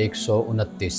129।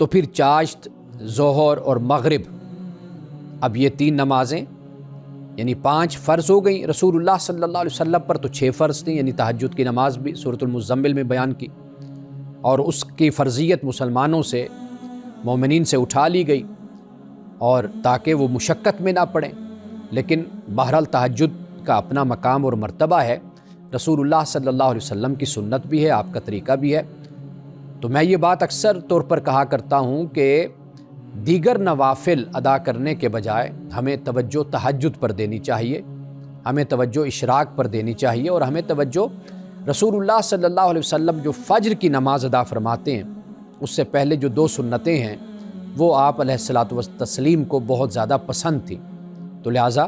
تو پھر چاشت، ظہر اور مغرب، اب یہ 3 نمازیں یعنی 5 فرض ہو گئیں رسول اللہ صلی اللہ علیہ وسلم پر، تو 6 فرض تھیں، یعنی تہجد کی نماز بھی سورۃ المزمل میں بیان کی، اور اس کی فرضیت مسلمانوں سے، مومنین سے اٹھا لی گئی، اور تاکہ وہ مشقت میں نہ پڑیں۔ لیکن بہرحال تہجد کا اپنا مقام اور مرتبہ ہے، رسول اللہ صلی اللہ علیہ وسلم کی سنت بھی ہے، آپ کا طریقہ بھی ہے۔ تو میں یہ بات اکثر طور پر کہا کرتا ہوں کہ دیگر نوافل ادا کرنے کے بجائے ہمیں توجہ تہجد پر دینی چاہیے، ہمیں توجہ اشراق پر دینی چاہیے، اور ہمیں توجہ رسول اللہ صلی اللہ علیہ وسلم جو فجر کی نماز ادا فرماتے ہیں، اس سے پہلے جو 2 سنتیں ہیں وہ آپ علیہ الصلاۃ والتسلیم کو بہت زیادہ پسند تھیں، تو لہٰذا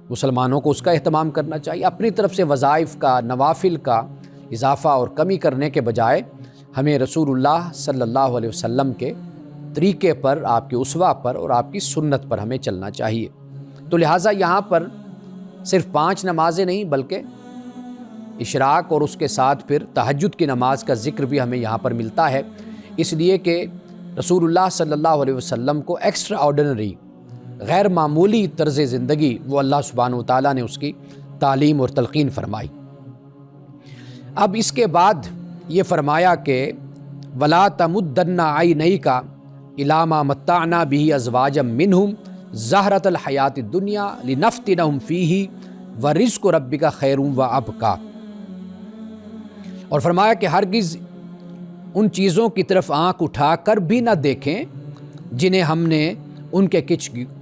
مسلمانوں کو اس کا اہتمام کرنا چاہیے۔ اپنی طرف سے وظائف کا، نوافل کا اضافہ اور کمی کرنے کے بجائے ہمیں رسول اللہ صلی اللہ علیہ وسلم کے طریقے پر، آپ کے اسوہ پر اور آپ کی سنت پر ہمیں چلنا چاہیے۔ تو لہٰذا یہاں پر صرف 5 نمازیں نہیں بلکہ اشراق اور اس کے ساتھ پھر تہجد کی نماز کا ذکر بھی ہمیں یہاں پر ملتا ہے، اس لیے کہ رسول اللہ صلی اللہ علیہ وسلم کو ایکسٹرا آرڈنری، غیر معمولی طرز زندگی وہ اللہ سبحانہ و تعالیٰ نے اس کی تعلیم اور تلقین فرمائی۔ اب اس کے بعد یہ فرمایا کہ وَلَا تَمُدَّنَّ عَيْنَيْكَ إِلَىٰ مَا مَتَّعْنَا بِهِ أَزْوَاجًا مِّنْهُمْ زَهْرَةَ الْحَيَاةِ الدُّنْيَا لِنَفْتِنَهُمْ فِيهِ وَرِزْقُ رَبِّكَ خَيْرٌ وَأَبْقَىٰ۔ اور فرمایا کہ ہرگز ان چیزوں کی طرف آنکھ اٹھا کر بھی نہ دیکھیں جنہیں ہم نے ان کے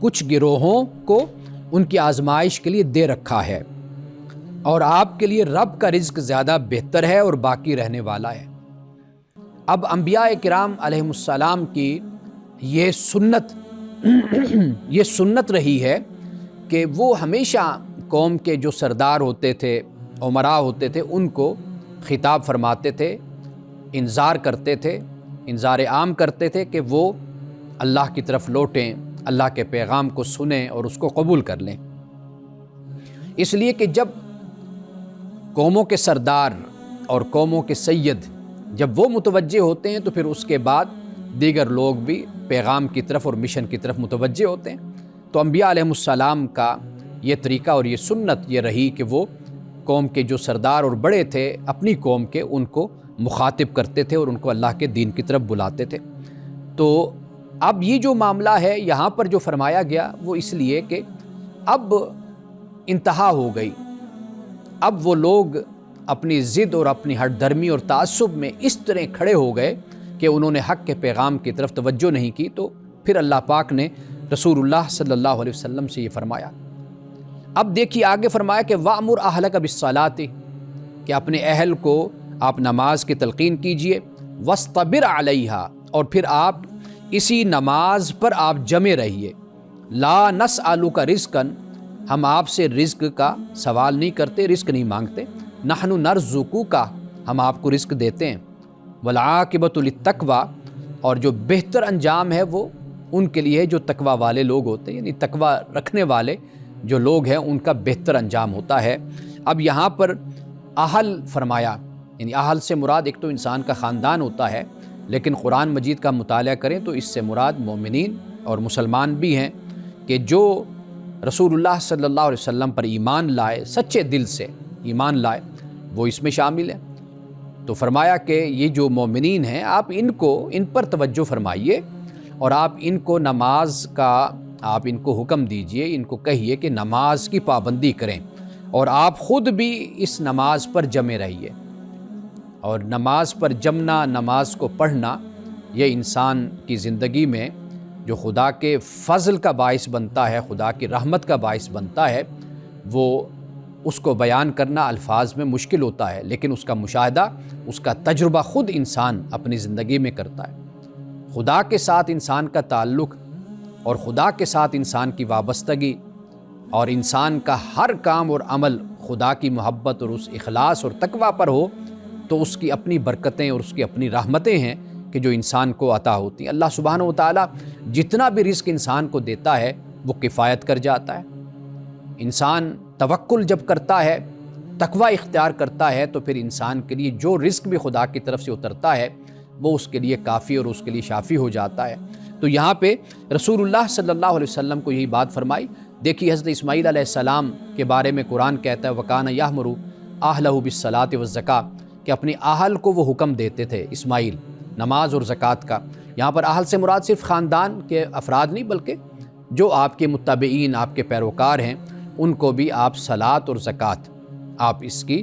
کچھ گروہوں کو ان کی آزمائش کے لیے دے رکھا ہے، اور آپ کے لیے رب کا رزق زیادہ بہتر ہے اور باقی رہنے والا ہے۔ اب انبیاء کرام علیہم السلام کی یہ سنت رہی ہے کہ وہ ہمیشہ قوم کے جو سردار ہوتے تھے، امراء ہوتے تھے، ان کو خطاب فرماتے تھے، انذار کرتے تھے، انذار عام کرتے تھے کہ وہ اللہ کی طرف لوٹیں، اللہ کے پیغام کو سنیں اور اس کو قبول کر لیں۔ اس لیے کہ جب قوموں کے سردار اور قوموں کے سید جب وہ متوجہ ہوتے ہیں تو پھر اس کے بعد دیگر لوگ بھی پیغام کی طرف اور مشن کی طرف متوجہ ہوتے ہیں۔ تو انبیاء علیہم السلام کا یہ طریقہ اور یہ سنت یہ رہی کہ وہ قوم کے جو سردار اور بڑے تھے اپنی قوم کے، ان کو مخاطب کرتے تھے اور ان کو اللہ کے دین کی طرف بلاتے تھے۔ تو اب یہ جو معاملہ ہے یہاں پر جو فرمایا گیا وہ اس لیے کہ اب انتہا ہو گئی، اب وہ لوگ اپنی ضد اور اپنی ہٹ دھرمی اور تعصب میں اس طرح کھڑے ہو گئے کہ انہوں نے حق کے پیغام کی طرف توجہ نہیں کی، تو پھر اللہ پاک نے رسول اللہ صلی اللہ علیہ وسلم سے یہ فرمایا۔ اب دیکھیے آگے فرمایا کہ وَأْمُرْ أَهْلَكَ بِالصَّلَاةِ، کہ اپنے اہل کو آپ نماز کی تلقین کیجئے، وَاسْتَبِرْ عَلَيْهَا، اور پھر آپ اسی نماز پر آپ جمے رہیے، لَا نَسْأَلُكَ رِزْقًا، ہم آپ سے رزق کا سوال نہیں کرتے، رزق نہیں مانگتے، نحن نرزقک، ہم آپ کو رزق دیتے ہیں، والعاقبۃ للتقویٰ، اور جو بہتر انجام ہے وہ ان کے لیے جو تقویٰ والے لوگ ہوتے ہیں، یعنی تقویٰ رکھنے والے جو لوگ ہیں ان کا بہتر انجام ہوتا ہے۔ اب یہاں پر اہل فرمایا، یعنی اہل سے مراد ایک تو انسان کا خاندان ہوتا ہے، لیکن قرآن مجید کا مطالعہ کریں تو اس سے مراد مومنین اور مسلمان بھی ہیں کہ جو رسول اللہ صلی اللہ علیہ وسلم پر ایمان لائے، سچے دل سے ایمان لائے، وہ اس میں شامل ہیں۔ تو فرمایا کہ یہ جو مومنین ہیں آپ ان پر توجہ فرمائیے، اور آپ ان کو نماز کا آپ ان کو حکم دیجئے، ان کو کہیے کہ نماز کی پابندی کریں، اور آپ خود بھی اس نماز پر جمے رہیے۔ اور نماز پر جمنا، نماز کو پڑھنا، یہ انسان کی زندگی میں جو خدا کے فضل کا باعث بنتا ہے، خدا کی رحمت کا باعث بنتا ہے، وہ اس کو بیان کرنا الفاظ میں مشکل ہوتا ہے، لیکن اس کا مشاہدہ، اس کا تجربہ خود انسان اپنی زندگی میں کرتا ہے۔ خدا کے ساتھ انسان کا تعلق اور خدا کے ساتھ انسان کی وابستگی اور انسان کا ہر کام اور عمل خدا کی محبت اور اس اخلاص اور تقویٰ پر ہو تو اس کی اپنی برکتیں اور اس کی اپنی رحمتیں ہیں کہ جو انسان کو عطا ہوتی ہیں۔ اللہ سبحانہ و تعالیٰ جتنا بھی رزق انسان کو دیتا ہے وہ کفایت کر جاتا ہے۔ انسان توکل جب کرتا ہے، تقویٰ اختیار کرتا ہے، تو پھر انسان کے لیے جو رزق بھی خدا کی طرف سے اترتا ہے وہ اس کے لیے کافی اور اس کے لیے شافی ہو جاتا ہے۔ تو یہاں پہ رسول اللہ صلی اللہ علیہ وسلم کو یہی بات فرمائی۔ دیکھیے حضرت اسماعیل علیہ السلام کے بارے میں قرآن کہتا ہے وَكَانَ يَأْمُرُ أَهْلَهُ بِالصَّلَاةِ وَالزَّكَاةِ کہ اپنی اہل کو وہ حکم دیتے تھے اسماعیل نماز اور زکوٰۃ کا۔ یہاں پر اہل سے مراد صرف خاندان کے افراد نہیں بلکہ جو آپ کے متبعین، آپ کے پیروکار ہیں، ان کو بھی آپ صلاۃ اور زکوٰۃ آپ اس کی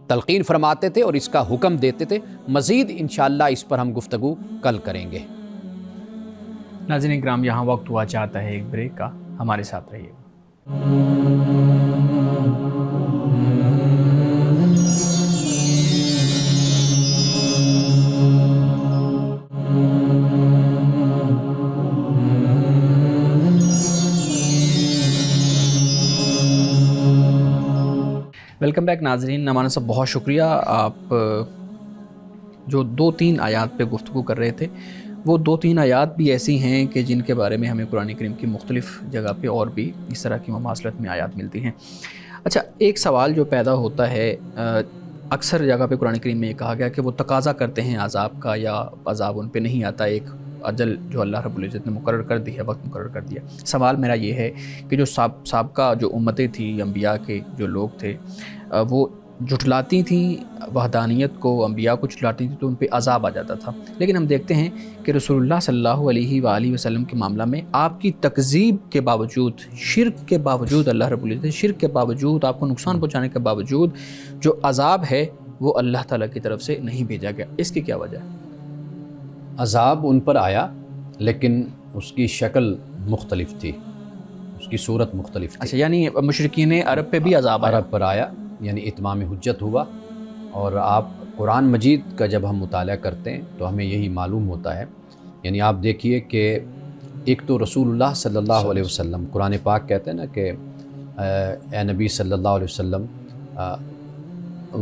تلقین فرماتے تھے اور اس کا حکم دیتے تھے۔ مزید انشاءاللہ اس پر ہم گفتگو کل کریں گے۔ ناظرین کرام، یہاں وقت ہوا چاہتا ہے ایک بریک کا، ہمارے ساتھ رہیے گا۔ ویلکم بیک ناظرین۔ نعمان صاحب بہت شکریہ، آپ جو 2-3 آیات پہ گفتگو کر رہے تھے وہ 2-3 آیات بھی ایسی ہیں کہ جن کے بارے میں ہمیں قرآن کریم کی مختلف جگہ پہ اور بھی اس طرح کی مماثلت میں آیات ملتی ہیں۔ اچھا، ایک سوال جو پیدا ہوتا ہے، اکثر جگہ پہ قرآن کریم میں یہ کہا گیا کہ وہ تقاضا کرتے ہیں عذاب کا یا عذاب ان پہ نہیں آتا، ایک اجل جو اللہ رب العزت نے مقرر کر دی ہے، وقت مقرر کر دیا۔ سوال میرا یہ ہے کہ جو سابقہ جو امتیں تھیں، انبیاء کے جو لوگ تھے، وہ جھٹلاتی تھیں وحدانیت کو، انبیاء کو جھٹلاتی تھیں تو ان پہ عذاب آ جاتا تھا۔ لیکن ہم دیکھتے ہیں کہ رسول اللہ صلی اللہ علیہ وآلہ وسلم کے معاملہ میں آپ کی تکذیب کے باوجود، شرک کے باوجود، اللہ رب العزت شرک کے باوجود، آپ کو نقصان پہنچانے کے باوجود جو عذاب ہے وہ اللہ تعالیٰ کی طرف سے نہیں بھیجا گیا۔ اس کی کیا وجہ ہے؟ عذاب ان پر آیا لیکن اس کی شکل مختلف تھی، اس کی صورت مختلف تھی۔ اچھا، یعنی مشرکین عرب پہ بھی عذاب آیا؟ عرب پر آیا، یعنی اتمام حجت ہوا۔ اور آپ قرآن مجید کا جب ہم مطالعہ کرتے ہیں تو ہمیں یہی معلوم ہوتا ہے، یعنی آپ دیکھیے کہ ایک تو رسول اللہ صلی اللہ علیہ وسلم، قرآن پاک کہتے ہیں نا کہ اے نبی صلی اللہ علیہ وسلم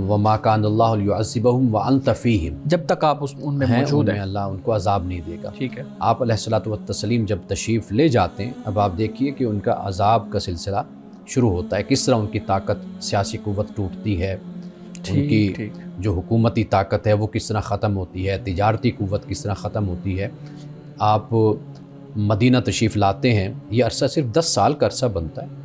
وَمَا كَانَ اللَّهُ لِيُعَذِّبَهُمْ وَأَنْتَ فِيهِمْ، جب تک آپ ان میں موجود ہیں اللہ ان کو عذاب نہیں دے گا۔ ٹھیک ہے۔ آپ علیہ الصلوۃ والتسلیم جب تشریف لے جاتے ہیں، اب آپ دیکھیے کہ ان کا عذاب کا سلسلہ شروع ہوتا ہے، کس طرح ان کی طاقت، سیاسی قوت ٹوٹتی ہے، ان کی جو حکومتی طاقت ہے وہ کس طرح ختم ہوتی ہے، تجارتی قوت کس طرح ختم ہوتی ہے۔ آپ مدینہ تشریف لاتے ہیں، یہ عرصہ صرف 10 سال کا عرصہ بنتا ہے،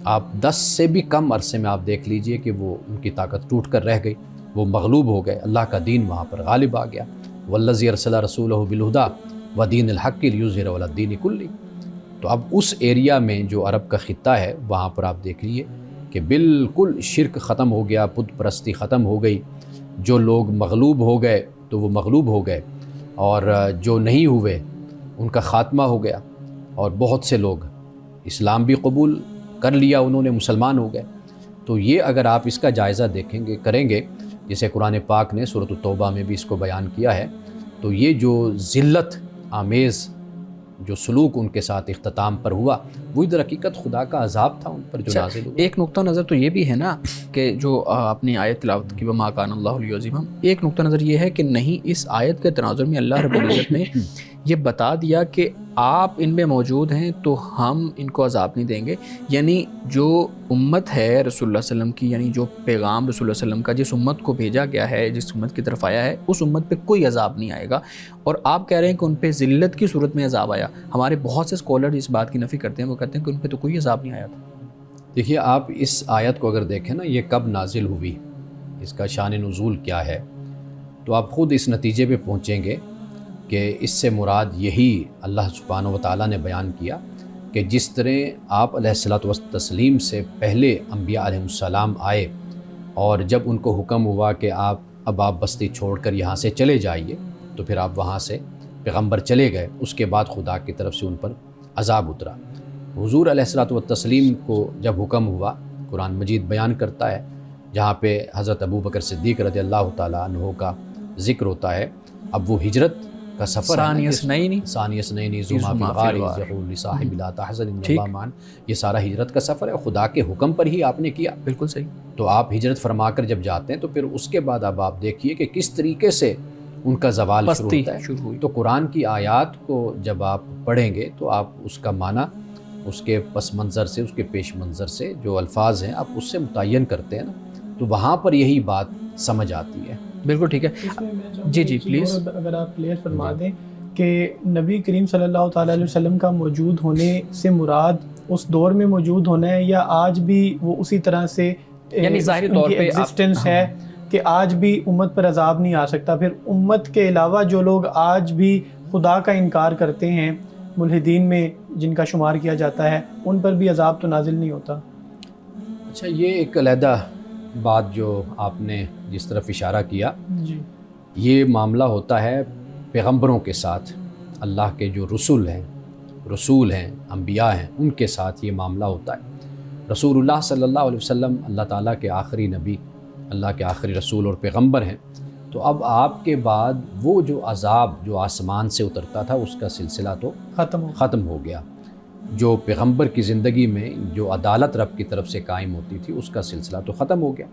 آپ 10 سے بھی کم عرصے میں آپ دیکھ لیجئے کہ وہ ان کی طاقت ٹوٹ کر رہ گئی، وہ مغلوب ہو گئے، اللہ کا دین وہاں پر غالب آ گیا۔ والذی ارسل رسولہ بالہدی ودین الحق لیظہرہ علی الدین کلہ۔ تو اب اس ایریا میں جو عرب کا خطہ ہے وہاں پر آپ دیکھ لیجئے کہ بالکل شرک ختم ہو گیا، بت پرستی ختم ہو گئی، جو لوگ مغلوب ہو گئے تو وہ مغلوب ہو گئے، اور جو نہیں ہوئے ان کا خاتمہ ہو گیا، اور بہت سے لوگ اسلام بھی قبول کر لیا، انہوں نے مسلمان ہو گئے۔ تو یہ اگر آپ اس کا جائزہ دیکھیں گے، کریں گے، جیسے قرآن پاک نے سورۃ التوبہ میں بھی اس کو بیان کیا ہے، تو یہ جو ذلت آمیز جو سلوک ان کے ساتھ اختتام پر ہوا، وہ در حقیقت خدا کا عذاب تھا ان پر جو نازل ہوا۔ ایک نقطہ نظر تو یہ بھی ہے نا کہ جو اپنی آیت تلاوت کی وما کان اللہ لیعذبہم، ایک نقطہ نظر یہ ہے کہ نہیں، اس آیت کے تناظر میں اللہ رب العزت نے یہ بتا دیا کہ آپ ان میں موجود ہیں تو ہم ان کو عذاب نہیں دیں گے۔ یعنی جو امت ہے رسول اللہ صلی اللہ علیہ وسلم کی، یعنی جو پیغام رسول اللہ صلی اللہ علیہ وسلم کا جس امت کو بھیجا گیا ہے، جس امت کی طرف آیا ہے، اس امت پہ کوئی عذاب نہیں آئے گا۔ اور آپ کہہ رہے ہیں کہ ان پہ ذلت کی صورت میں عذاب آیا۔ ہمارے بہت سے اسکالر اس بات کی نفی کرتے ہیں، وہ کہتے ہیں کہ ان پہ تو کوئی عذاب نہیں آیا تھا۔ دیکھیے، آپ اس آیت کو اگر دیکھیں نا، یہ کب نازل ہوئی، اس کا شان نزول کیا ہے، تو آپ خود اس نتیجے پہ پہنچیں گے کہ اس سے مراد یہی اللہ سبحانہ و تعالیٰ نے بیان کیا کہ جس طرح آپ علیہ الصلوۃ والتسلیم سے پہلے انبیاء علیہ السلام آئے، اور جب ان کو حکم ہوا کہ اب آپ بستی چھوڑ کر یہاں سے چلے جائیے، تو پھر آپ وہاں سے پیغمبر چلے گئے، اس کے بعد خدا کی طرف سے ان پر عذاب اترا۔ حضور علیہ الصلوۃ والتسلیم کو جب حکم ہوا، قرآن مجید بیان کرتا ہے، جہاں پہ حضرت ابوبکر صدیق رضی اللہ تعالیٰ عنہ کا ذکر ہوتا ہے، اب وہ ہجرت کا سفر ثانی اثنین ذو ما فی الغار اذ یقول لصاحبہ لا تحزن ان اللہ معنا، یہ سارا ہجرت کا سفر ہے، خدا کے حکم پر ہی آپ نے کیا۔ بالکل صحیح۔ تو آپ ہجرت فرما کر جب جاتے ہیں تو پھر اس کے بعد اب آپ دیکھیے کہ کس طریقے سے ان کا زوال شروع ہوتا ہے۔ تو قرآن کی آیات کو جب آپ پڑھیں گے تو آپ اس کا معنی اس کے پس منظر سے، اس کے پیش منظر سے جو الفاظ ہیں آپ اس سے متعین کرتے ہیں نا، تو وہاں پر یہی بات سمجھ آتی ہے۔ بالکل ٹھیک ہے. اس میں میں چاہوں گا جی جی ایک چیز پلیز. اور اگر آپ کلیئر فرما دیں کہ نبی کریم صلی اللہ تعالیٰ علیہ وسلم کا موجود ہونے سے مراد اس دور میں موجود ہونا ہے یا آج بھی وہ اسی طرح سے یعنی ظاہری طور پہ ایگزسٹنس ہے کہ آج بھی امت پر عذاب نہیں آ سکتا؟ پھر امت کے علاوہ جو لوگ آج بھی خدا کا انکار کرتے ہیں ملحدین میں جن کا شمار کیا جاتا ہے، ان پر بھی عذاب تو نازل نہیں ہوتا؟ اچھا، یہ ایک علیحدہ بات جو آپ نے جس طرف اشارہ کیا، جی یہ معاملہ ہوتا ہے پیغمبروں کے ساتھ، اللہ کے جو رسول ہیں، انبیاء ہیں، ان کے ساتھ یہ معاملہ ہوتا ہے. رسول اللہ صلی اللہ علیہ وسلم اللہ تعالیٰ کے آخری نبی، اللہ کے آخری رسول اور پیغمبر ہیں. تو اب آپ کے بعد وہ جو عذاب جو آسمان سے اترتا تھا اس کا سلسلہ تو ختم ہو گیا. جو پیغمبر کی زندگی میں جو عدالت رب کی طرف سے قائم ہوتی تھی اس کا سلسلہ تو ختم ہو گیا.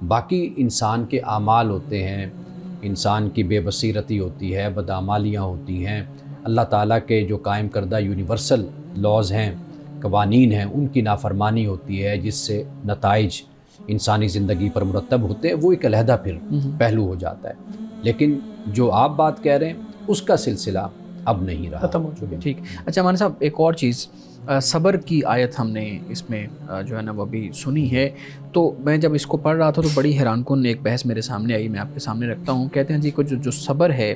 باقی انسان کے اعمال ہوتے ہیں، انسان کی بے بصیرتی ہوتی ہے، بدعمالیاں ہوتی ہیں، اللہ تعالیٰ کے جو قائم کردہ یونیورسل لاز ہیں، قوانین ہیں، ان کی نافرمانی ہوتی ہے جس سے نتائج انسانی زندگی پر مرتب ہوتے ہیں. وہ ایک علیحدہ پھر پہلو ہو جاتا ہے. لیکن جو آپ بات کہہ رہے ہیں اس کا سلسلہ اب نہیں رہا، ختم ہو چکے. ٹھیک. اچھا مولانا صاحب، ایک اور چیز، صبر کی آیت ہم نے اس میں جو ہے نا وہ بھی سنی ہے. تو میں جب اس کو پڑھ رہا تھا تو بڑی حیران کن ایک بحث میرے سامنے آئی، میں آپ کے سامنے رکھتا ہوں. کہتے ہیں جی کو جو صبر ہے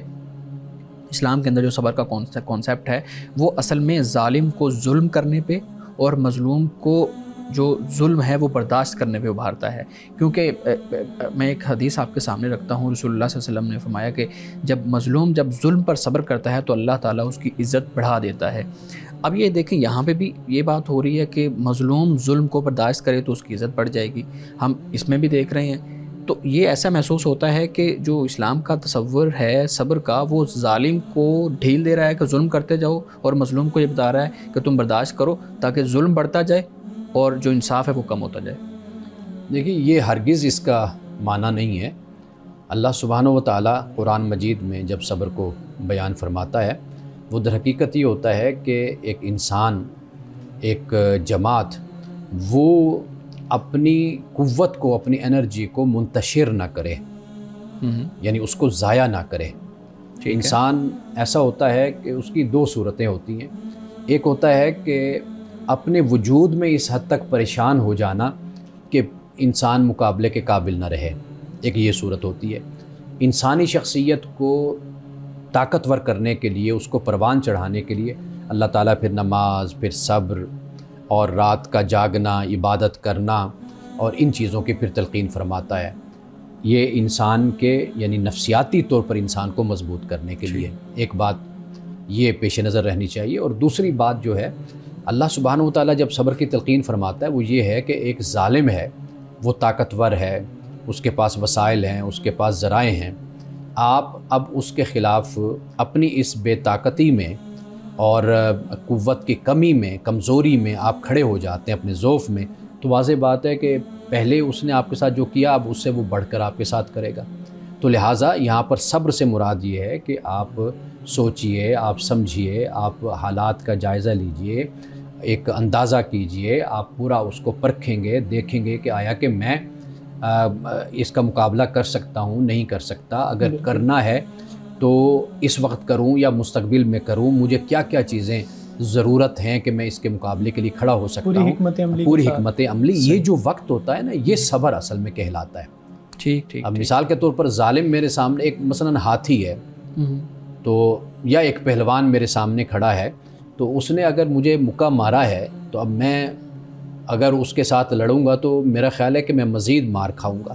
اسلام کے اندر، جو صبر کا کانسیپٹ ہے وہ اصل میں ظالم کو ظلم کرنے پہ اور مظلوم کو جو ظلم ہے وہ برداشت کرنے پہ ابھارتا ہے. کیونکہ میں ایک حدیث آپ کے سامنے رکھتا ہوں، رسول اللہ صلی اللہ علیہ وسلم نے فرمایا کہ جب مظلوم جب ظلم پر صبر کرتا ہے تو اللہ تعالیٰ اس کی عزت بڑھا دیتا ہے. اب یہ دیکھیں یہاں پہ بھی یہ بات ہو رہی ہے کہ مظلوم ظلم کو برداشت کرے تو اس کی عزت بڑھ جائے گی. ہم اس میں بھی دیکھ رہے ہیں. تو یہ ایسا محسوس ہوتا ہے کہ جو اسلام کا تصور ہے صبر کا، وہ ظالم کو ڈھیل دے رہا ہے کہ ظلم کرتے جاؤ، اور مظلوم کو یہ بتا رہا ہے کہ تم برداشت کرو تاکہ ظلم بڑھتا جائے اور جو انصاف ہے وہ کم ہوتا جائے. دیکھیے، یہ ہرگز اس کا معنی نہیں ہے. اللہ سبحانہ و تعالیٰ قرآن مجید میں جب صبر کو بیان فرماتا ہے، وہ در حقیقت یہ ہوتا ہے کہ ایک انسان، ایک جماعت، وہ اپنی قوت کو، اپنی انرجی کو منتشر نہ کرے، یعنی اس کو ضائع نہ کرے. انسان ایسا ہوتا ہے کہ اس کی دو صورتیں ہوتی ہیں. ایک ہوتا ہے کہ اپنے وجود میں اس حد تک پریشان ہو جانا کہ انسان مقابلے کے قابل نہ رہے، ایک یہ صورت ہوتی ہے. انسانی شخصیت کو طاقتور کرنے کے لیے، اس کو پروان چڑھانے کے لیے اللہ تعالیٰ پھر نماز، پھر صبر اور رات کا جاگنا، عبادت کرنا اور ان چیزوں کی پھر تلقین فرماتا ہے. یہ انسان کے یعنی نفسیاتی طور پر انسان کو مضبوط کرنے کے لیے ایک بات یہ پیش نظر رہنی چاہیے. اور دوسری بات جو ہے، اللہ سبحانہ و تعالیٰ جب صبر کی تلقین فرماتا ہے وہ یہ ہے کہ ایک ظالم ہے، وہ طاقتور ہے، اس کے پاس وسائل ہیں، اس کے پاس ذرائع ہیں. آپ اب اس کے خلاف اپنی اس بے طاقتی میں اور قوت کی کمی میں، کمزوری میں آپ کھڑے ہو جاتے ہیں، اپنے ضعف میں، تو واضح بات ہے کہ پہلے اس نے آپ کے ساتھ جو کیا اب اس سے وہ بڑھ کر آپ کے ساتھ کرے گا. تو لہٰذا یہاں پر صبر سے مراد یہ ہے کہ آپ سوچئے، آپ سمجھیے، آپ حالات کا جائزہ لیجئے، ایک اندازہ کیجئے، آپ پورا اس کو پرکھیں گے، دیکھیں گے کہ آیا کہ میں اس کا مقابلہ کر سکتا ہوں، نہیں کر سکتا. اگر کرنا ہے تو اس وقت کروں یا مستقبل میں کروں، مجھے کیا کیا چیزیں ضرورت ہیں کہ میں اس کے مقابلے کے لیے کھڑا ہو سکتا ہوں. پوری حکمت عملی. یہ جو وقت ہوتا ہے نا، یہ صبر اصل میں کہلاتا ہے. ٹھیک. اب مثال کے طور پر ظالم میرے سامنے ایک مثلاً ہاتھی ہے تو یا ایک پہلوان میرے سامنے کھڑا ہے، تو اس نے اگر مجھے مکہ مارا ہے تو اب میں اگر اس کے ساتھ لڑوں گا تو میرا خیال ہے کہ میں مزید مار کھاؤں گا.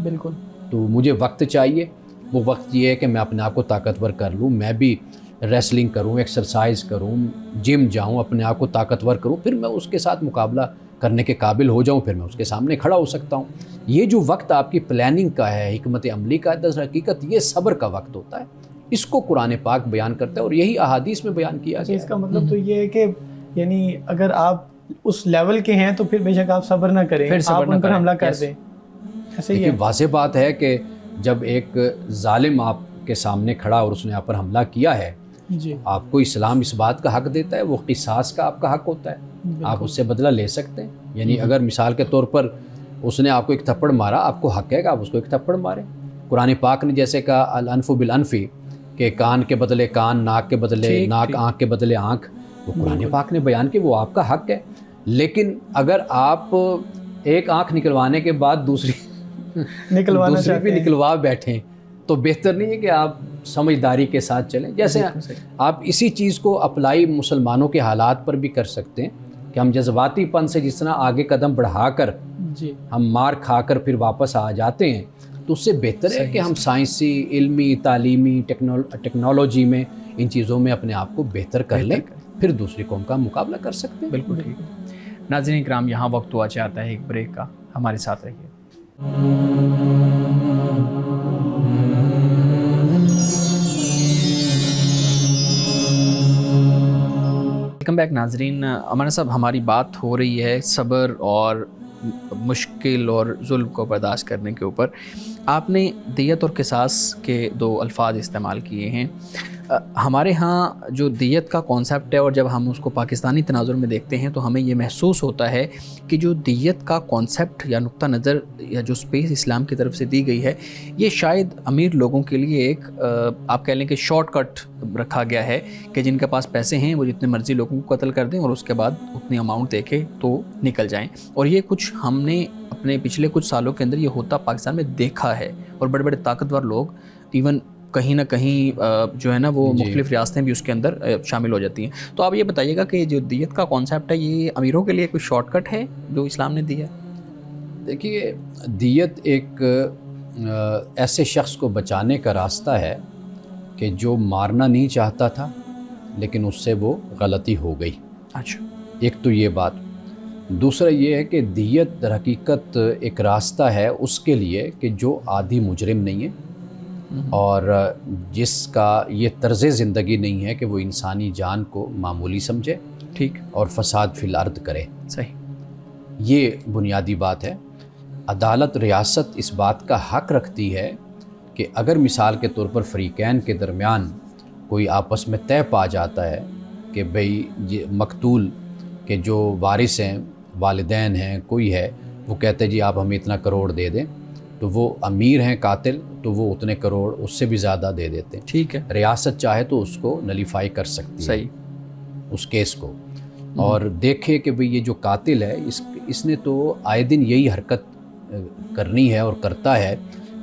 بالکل. تو مجھے وقت چاہیے. وہ وقت یہ ہے کہ میں اپنے آپ کو طاقتور کر لوں، میں بھی ریسلنگ کروں، ایکسرسائز کروں، جم جاؤں، اپنے آپ کو طاقتور کروں، پھر میں اس کے ساتھ مقابلہ کرنے کے قابل ہو جاؤں، پھر میں اس کے سامنے کھڑا ہو سکتا ہوں. یہ جو وقت آپ کی پلاننگ کا ہے، حکمت عملی کا ہے، در حقیقت یہ صبر کا وقت ہوتا ہے. اس کو قرآن پاک بیان کرتا ہے اور یہی احادیث میں بیان کیا گیا ہے. اس کا مطلب تو یہ ہے کہ یعنی اگر آپ اس لیول کے ہیں تو پھر بے شک آپ صبر نہ کریں، آپ ان پر حملہ کر دیں. ایسے ہی ہے. واضح بات ہے کہ جب ایک ظالم آپ کے سامنے کھڑا اور اس نے آپ پر حملہ کیا ہے، جی، آپ کو اسلام اس بات کا حق دیتا ہے، وہ قصاص کا آپ کا حق ہوتا ہے. آپ اس سے بدلہ لے سکتے ہیں. یعنی اگر مثال کے طور پر اس نے آپ کو ایک تھپڑ مارا، آپ کو حق ہے کہ آپ اس کو ایک تھپڑ ماریں. قرآن پاک نے جیسے کہا الانف بالانفی کہ کان کے بدلے کان، ناک کے بدلے ناک، آنکھ کے بدلے آنکھ، وہ قرآن پاک نے بیان کی، وہ آپ کا حق ہے. لیکن اگر آپ ایک آنکھ نکلوانے کے بعد دوسری بھی نکلوا بیٹھیں تو بہتر نہیں ہے کہ آپ سمجھداری کے ساتھ چلیں. جیسے آپ اسی چیز کو اپلائی مسلمانوں کے حالات پر بھی کر سکتے ہیں کہ ہم جذباتی پن سے جس طرح آگے قدم بڑھا کر ہم مار کھا کر پھر واپس آ جاتے ہیں، تو اس سے بہتر ہے کہ ہم سائنسی، علمی، تعلیمی، ٹیکنالوجی میں ان چیزوں میں اپنے آپ کو بہتر کر لیں، پھر دوسری قوم کا مقابلہ کر سکتے ہیں. بالکل ٹھیک ہے. ناظرین کرام، یہاں وقت ہوا چاہتا ہے ایک بریک کا، ہمارے ساتھ رہیے. ویلکم بیک ناظرین. امانا صاحب، ہماری بات ہو رہی ہے صبر اور مشکل اور ظلم کو برداشت کرنے کے اوپر. آپ نے دیت اور قصاص کے 2 الفاظ استعمال کیے ہیں. ہمارے ہاں جو دیت کا کانسیپٹ ہے، اور جب ہم اس کو پاکستانی تناظر میں دیکھتے ہیں تو ہمیں یہ محسوس ہوتا ہے کہ جو دیت کا کانسیپٹ یا نقطہ نظر یا جو سپیس اسلام کی طرف سے دی گئی ہے، یہ شاید امیر لوگوں کے لیے ایک آپ کہہ لیں کہ شارٹ کٹ رکھا گیا ہے کہ جن کے پاس پیسے ہیں وہ جتنے مرضی لوگوں کو قتل کر دیں اور اس کے بعد اتنی اماؤنٹ دیکھے تو نکل جائیں. اور یہ کچھ ہم نے اپنے پچھلے کچھ سالوں کے اندر یہ ہوتا پاکستان میں دیکھا ہے، اور بڑے بڑے طاقتور لوگ ایون کہیں نہ کہیں جو ہے نا وہ مختلف ریاستیں بھی اس کے اندر شامل ہو جاتی ہیں. تو آپ یہ بتائیے گا کہ جو دیت کا کانسیپٹ ہے، یہ امیروں کے لیے کوئی شارٹ کٹ ہے جو اسلام نے دیا ہے؟ دیکھیے، دیت ایک ایسے شخص کو بچانے کا راستہ ہے کہ جو مارنا نہیں چاہتا تھا لیکن اس سے وہ غلطی ہو گئی. اچھا، ایک تو یہ بات. دوسرا یہ ہے کہ دیت در حقیقت ایک راستہ ہے اس کے لیے کہ جو عادی مجرم نہیں ہے اور جس کا یہ طرز زندگی نہیں ہے کہ وہ انسانی جان کو معمولی سمجھے، ٹھیک، اور فساد فی الارض کرے. صحیح. یہ بنیادی بات ہے. عدالت، ریاست اس بات کا حق رکھتی ہے کہ اگر مثال کے طور پر فریقین کے درمیان کوئی آپس میں طے پا جاتا ہے کہ بھئی یہ مقتول کے جو وارث ہیں، والدین ہیں، کوئی ہے، وہ کہتے ہیں جی آپ ہمیں اتنا کروڑ دے دیں، تو وہ امیر ہیں قاتل تو وہ اتنے کروڑ اس سے بھی زیادہ دے دیتے ہیں. ٹھیک ہے. ریاست چاہے تو اس کو نلیفائی کر سکتی ہے، صحیح، اس کیس کو، اور دیکھے کہ بھئی یہ جو قاتل ہے اس نے تو آئے دن یہی حرکت کرنی ہے اور کرتا ہے،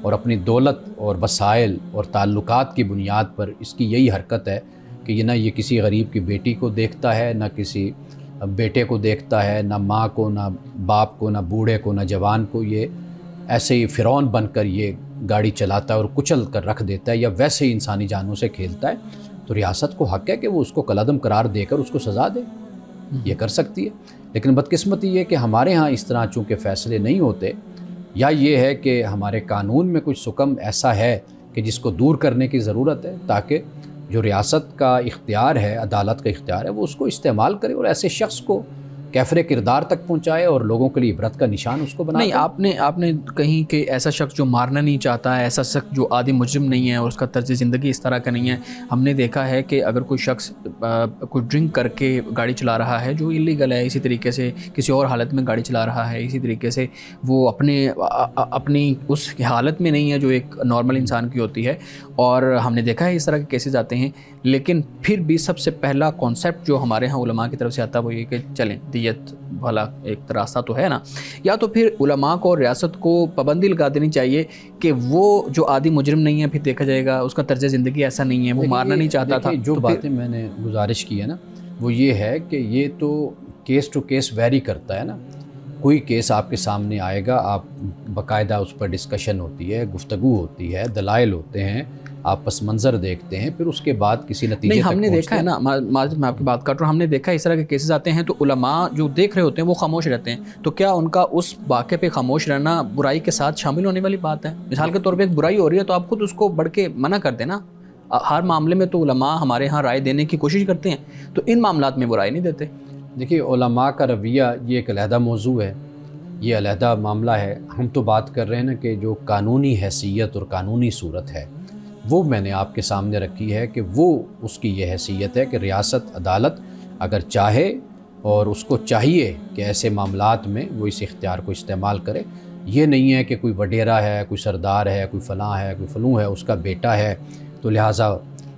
اور اپنی دولت اور وسائل اور تعلقات کی بنیاد پر اس کی یہی حرکت ہے کہ یہ نہ یہ کسی غریب کی بیٹی کو دیکھتا ہے، نہ کسی بیٹے کو دیکھتا ہے، نہ ماں کو، نہ باپ کو، نہ بوڑھے کو، نہ جوان کو. یہ ایسے ہی فرعون بن کر یہ گاڑی چلاتا ہے اور کچل کر رکھ دیتا ہے، یا ویسے ہی انسانی جانوں سے کھیلتا ہے. تو ریاست کو حق ہے کہ وہ اس کو کالعدم قرار دے کر اس کو سزا دے، یہ کر سکتی ہے. لیکن بدقسمتی یہ کہ ہمارے ہاں اس طرح چونکہ فیصلے نہیں ہوتے، یا یہ ہے کہ ہمارے قانون میں کچھ سکم ایسا ہے کہ جس کو دور کرنے کی ضرورت ہے، تاکہ جو ریاست کا اختیار ہے، عدالت کا اختیار ہے، وہ اس کو استعمال کرے اور ایسے شخص کو کیفر کردار تک پہنچائے اور لوگوں کے لیے عبرت کا نشان اس کو بنائے. نہیں، آپ نے کہیں کہ ایسا شخص جو مارنا نہیں چاہتا ہے، ایسا شخص جو عادی مجرم نہیں ہے اور اس کا طرز زندگی اس طرح کا نہیں ہے. ہم نے دیکھا ہے کہ اگر کوئی شخص کوئی ڈرنک کر کے گاڑی چلا رہا ہے جو ایلیگل ہے، اسی طریقے سے کسی اور حالت میں گاڑی چلا رہا ہے، اسی طریقے سے وہ اپنی اس حالت میں نہیں ہے جو ایک نارمل انسان کی ہوتی ہے، اور ہم نے دیکھا ہے اس طرح کے کیسز آتے ہیں. لیکن پھر بھی سب سے پہلا کانسیپٹ جو ہمارے ہاں علماء کی طرف سے آتا ہے وہ یہ کہ چلیں دیت والا ایک راستہ تو ہے نا. یا تو پھر علماء کو اور ریاست کو پابندی لگا دینی چاہیے کہ وہ جو عادی مجرم نہیں ہے پھر دیکھا جائے گا اس کا طرز زندگی ایسا نہیں ہے، وہ مارنا نہیں چاہتا تھا. جو باتیں میں نے گزارش کی ہے نا، وہ یہ ہے کہ یہ تو کیس ٹو کیس ویری کرتا ہے نا. کوئی کیس آپ کے سامنے آئے گا، آپ باقاعدہ اس پر ڈسکشن ہوتی ہے، گفتگو ہوتی ہے، دلائل ہوتے ہیں، آپ پس منظر دیکھتے ہیں، پھر اس کے بعد کسی نتیجے تک ہم نے دیکھا ہے نا، معذرت میں آپ کی بات کر رہا ہوں، ہم نے دیکھا اس طرح کے کیسز آتے ہیں تو علماء جو دیکھ رہے ہوتے ہیں وہ خاموش رہتے ہیں. تو کیا ان کا اس واقعے پہ خاموش رہنا برائی کے ساتھ شامل ہونے والی بات ہے؟ مثال کے طور پہ ایک برائی ہو رہی ہے تو آپ خود اس کو بڑھ کے منع کر دیں نا. ہر معاملے میں تو علماء ہمارے ہاں رائے دینے کی کوشش کرتے ہیں، تو ان معاملات میں وہ رائے نہیں دیتے. دیکھیے، علماء کا رویہ یہ ایک علیحدہ موضوع ہے، یہ علیحدہ معاملہ ہے. ہم تو بات کر رہے ہیں نا کہ جو قانونی حیثیت اور قانونی صورت ہے وہ میں نے آپ کے سامنے رکھی ہے کہ وہ اس کی یہ حیثیت ہے کہ ریاست، عدالت اگر چاہے اور اس کو چاہیے کہ ایسے معاملات میں وہ اس اختیار کو استعمال کرے، یہ نہیں ہے کہ کوئی وڈیرا ہے، کوئی سردار ہے، کوئی فلاں ہے، کوئی فلوں ہے، اس کا بیٹا ہے تو لہٰذا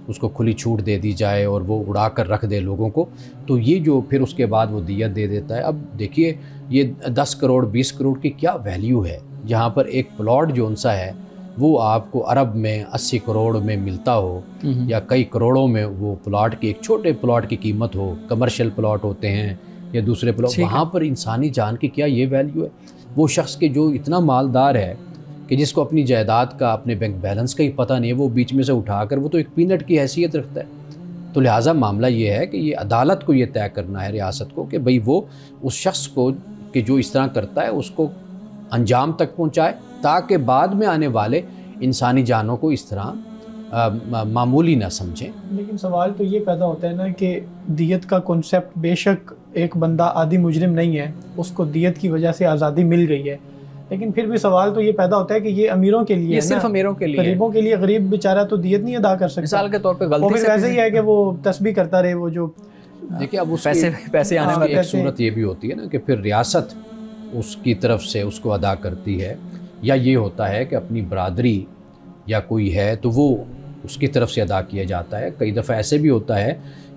اس کو کھلی چھوٹ دے دی جائے اور وہ اڑا کر رکھ دے لوگوں کو، تو یہ جو پھر اس کے بعد وہ دیت دے دیتا ہے۔ اب دیکھیے یہ 10 کروڑ 20 کروڑ کی کیا ویلیو ہے، جہاں پر ایک پلاٹ جو ان سا ہے وہ آپ کو عرب میں 80 کروڑ میں ملتا ہو یا کئی کروڑوں میں وہ پلاٹ کی، ایک چھوٹے پلاٹ کی قیمت ہو، کمرشل پلاٹ ہوتے ہیں یا دوسرے پلاٹ، وہاں پر انسانی جان کی کیا یہ ویلیو ہے۔ وہ شخص کے جو اتنا مالدار ہے کہ جس کو اپنی جائیداد کا، اپنے بینک بیلنس کا ہی پتہ نہیں ہے، وہ بیچ میں سے اٹھا کر وہ تو ایک پینٹ کی حیثیت رکھتا ہے۔ تو لہٰذا معاملہ یہ ہے کہ یہ عدالت کو یہ طے کرنا ہے، ریاست کو، کہ بھئی وہ اس شخص کو کہ جو اس طرح کرتا ہے اس کو انجام تک پہنچائے، تاکہ بعد میں آنے والے انسانی جانوں کو اس طرح معمولی نہ سمجھیں۔ لیکن سوال تو یہ پیدا ہوتا ہے نا کہ دیت کا کنسیپٹ، بے شک ایک بندہ عادی مجرم نہیں ہے، اس کو دیت کی وجہ سے آزادی مل گئی ہے، لیکن پھر بھی سوال تو یہ پیدا ہوتا ہے کہ یہ امیروں کے لیے، یہ صرف امیروں کے لیے، غریبوں کے لیے غریب بیچارہ تو دیت نہیں ادا کر سکتا۔ مثال کے طور پہ غلطی وہ سے ویسے ہی ہے کہ وہ تسبیح کرتا رہے، وہ جو دیکھیے اب اس پیسے آنے والی ایک صورت یہ بھی ہوتی ہے نا کہ پھر ریاست اس کی طرف سے اس کو ادا کرتی ہے، یا یہ ہوتا ہے کہ اپنی برادری یا کوئی ہے تو وہ اس کی طرف سے ادا کیا جاتا ہے۔ کئی دفعہ ایسے بھی ہوتا ہے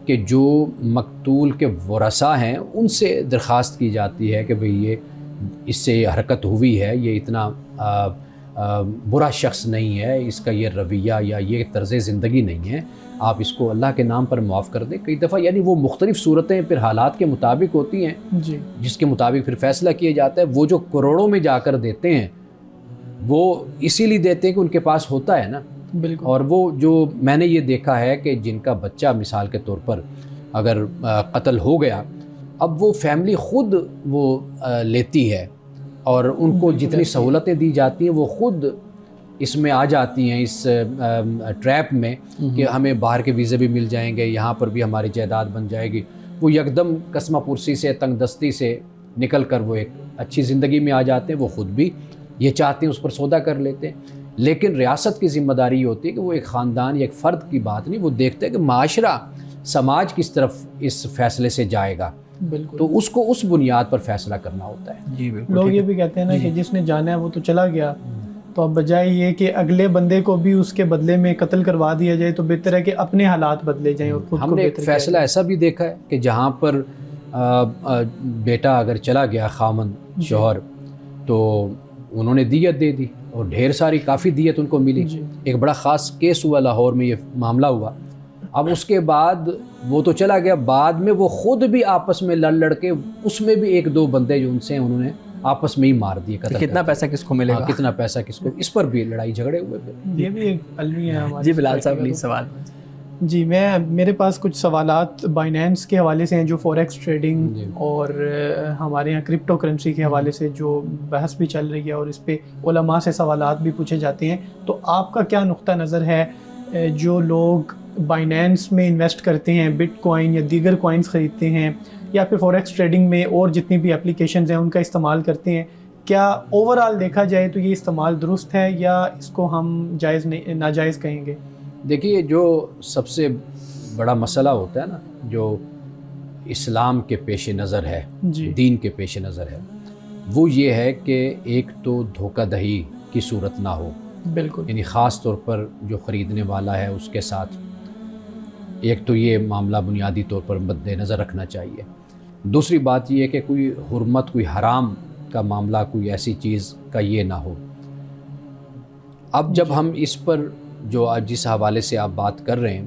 کہ جو مقتول کے ورثاء ہیں ان سے درخواست کی جاتی ہے کہ بھئی یہ اس سے یہ حرکت ہوئی ہے، یہ اتنا برا شخص نہیں ہے، اس کا یہ رویہ یا یہ طرز زندگی نہیں ہے، آپ اس کو اللہ کے نام پر معاف کر دیں۔ کئی دفعہ یعنی وہ مختلف صورتیں پھر حالات کے مطابق ہوتی ہیں جی، جس کے مطابق پھر فیصلہ کیا جاتا ہے۔ وہ جو کروڑوں میں جا کر دیتے ہیں وہ اسی لیے دیتے ہیں کہ ان کے پاس ہوتا ہے نا، بالکل۔ اور وہ جو میں نے یہ دیکھا ہے کہ جن کا بچہ مثال کے طور پر اگر قتل ہو گیا، اب وہ فیملی خود وہ لیتی ہے اور ان کو جتنی سہولتیں دی جاتی ہیں وہ خود اس میں آ جاتی ہیں، اس ٹریپ میں کہ ہمیں باہر کے ویزے بھی مل جائیں گے، یہاں پر بھی ہماری جائیداد بن جائے گی۔ وہ یکدم قسمہ پرسی سے، تنگ دستی سے نکل کر وہ ایک اچھی زندگی میں آ جاتے ہیں۔ وہ خود بھی یہ چاہتے ہیں، اس پر سودا کر لیتے ہیں۔ لیکن ریاست کی ذمہ داری یہ ہوتی ہے کہ وہ ایک خاندان یا ایک فرد کی بات نہیں، وہ دیکھتے ہیں کہ معاشرہ، سماج کس طرف اس فیصلے سے جائے گا، بالکل، تو اس کو اس بنیاد پر فیصلہ کرنا ہوتا ہے۔ جی بالکل۔ لوگ یہ بھی کہتے ہیں نا کہ جس نے جانا ہے وہ تو چلا گیا، تو اب بجائے یہ کہ اگلے بندے کو بھی اس کے بدلے میں قتل کروا دیا جائے تو بہتر ہے کہ اپنے حالات بدلے جائیں اور خود کو ہم نے ایک بہتر کیا فیصلہ جائے۔ ایسا بھی دیکھا ہے کہ جہاں پر بیٹا اگر چلا گیا، خامن شوہر، تو انہوں نے دیت دے دی اور ڈھیر ساری کافی دیت ان کو ملی۔ جی، ایک بڑا خاص کیس ہوا لاہور میں، یہ معاملہ ہوا۔ اب اس کے بعد وہ تو چلا گیا، بعد میں وہ خود بھی آپس میں لڑ کے اس میں بھی ایک دو بندے جو ان سے انہوں نے آپس میں ہی مار دیے، قتل کتنا پیسہ کس کو ملے گا، کتنا پیسہ کس کو، اس پر بھی لڑائی جھگڑے ہوئے پھر۔ یہ بھی ایک المی ہے ہماری۔ جی بلال صاحب پلیز سوال۔ جی، میرے پاس کچھ سوالات بائنینس کے حوالے سے ہیں، جو فوریکس ٹریڈنگ جی، اور ہمارے یہاں کرپٹو کرنسی کے حوالے سے جو بحث بھی چل رہی ہے اور اس پہ علماء سے سوالات بھی پوچھے جاتے ہیں، تو آپ کا کیا نقطہ نظر ہے؟ جو لوگ بائنینس میں انویسٹ کرتے ہیں، بٹ کوائن یا دیگر کوائنز خریدتے ہیں، یا پھر فوریکس ٹریڈنگ میں اور جتنی بھی اپلیکیشنز ہیں ان کا استعمال کرتے ہیں، کیا اوور آل دیکھا جائے تو یہ استعمال درست ہے یا اس کو ہم جائز نہیں، ناجائز کہیں گے؟ دیکھیے جو سب سے بڑا مسئلہ ہوتا ہے نا، جو اسلام کے پیش نظر ہے، جی، دین کے پیش نظر ہے، وہ یہ ہے کہ ایک تو دھوکہ دہی کی صورت نہ ہو، بالکل، یعنی خاص طور پر جو خریدنے والا ہے اس کے ساتھ ایک تو یہ معاملہ بنیادی طور پر مد نظر رکھنا چاہیے۔ دوسری بات یہ ہے کہ کوئی حرمت، کوئی حرام کا معاملہ، کوئی ایسی چیز کا یہ نہ ہو۔ اب جب ہم اس پر جو آج جس حوالے سے آپ بات کر رہے ہیں،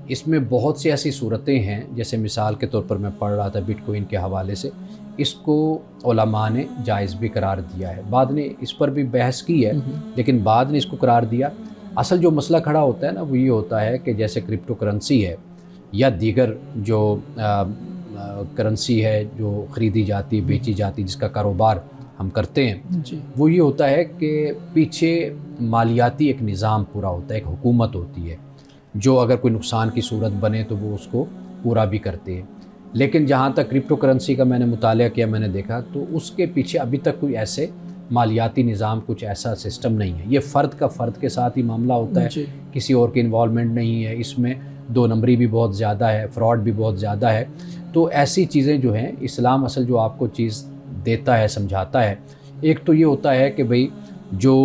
اس میں بہت سی ایسی صورتیں ہیں، جیسے مثال کے طور پر میں پڑھ رہا تھا بٹ کوئن کے حوالے سے، اس کو علماء نے جائز بھی قرار دیا ہے، بعد نے اس پر بھی بحث کی ہے، لیکن بعد نے اس کو قرار دیا۔ اصل جو مسئلہ کھڑا ہوتا ہے نا وہ یہ ہوتا ہے کہ جیسے کرپٹو کرنسی ہے یا دیگر جو کرنسی ہے جو خریدی جاتی، بیچی جاتی، جس کا کاروبار ہم کرتے ہیں، جی، وہ یہ ہوتا ہے کہ پیچھے مالیاتی ایک نظام پورا ہوتا ہے، ایک حکومت ہوتی ہے جو اگر کوئی نقصان کی صورت بنے تو وہ اس کو پورا بھی کرتے ہیں۔ لیکن جہاں تک کرپٹو کرنسی کا میں نے مطالعہ کیا، میں نے دیکھا تو اس کے پیچھے ابھی تک کوئی ایسے مالیاتی نظام، کچھ ایسا سسٹم نہیں ہے۔ یہ فرد کا فرد کے ساتھ ہی معاملہ ہوتا ہے، جی، کسی اور کی انوالومنٹ نہیں ہے اس میں، دو نمبری بھی بہت زیادہ ہے، فراڈ بھی بہت زیادہ ہے۔ تو ایسی چیزیں جو ہیں، اسلام اصل جو آپ کو چیز دیتا ہے، سمجھاتا ہے، ایک تو یہ ہوتا ہے کہ بھئی جو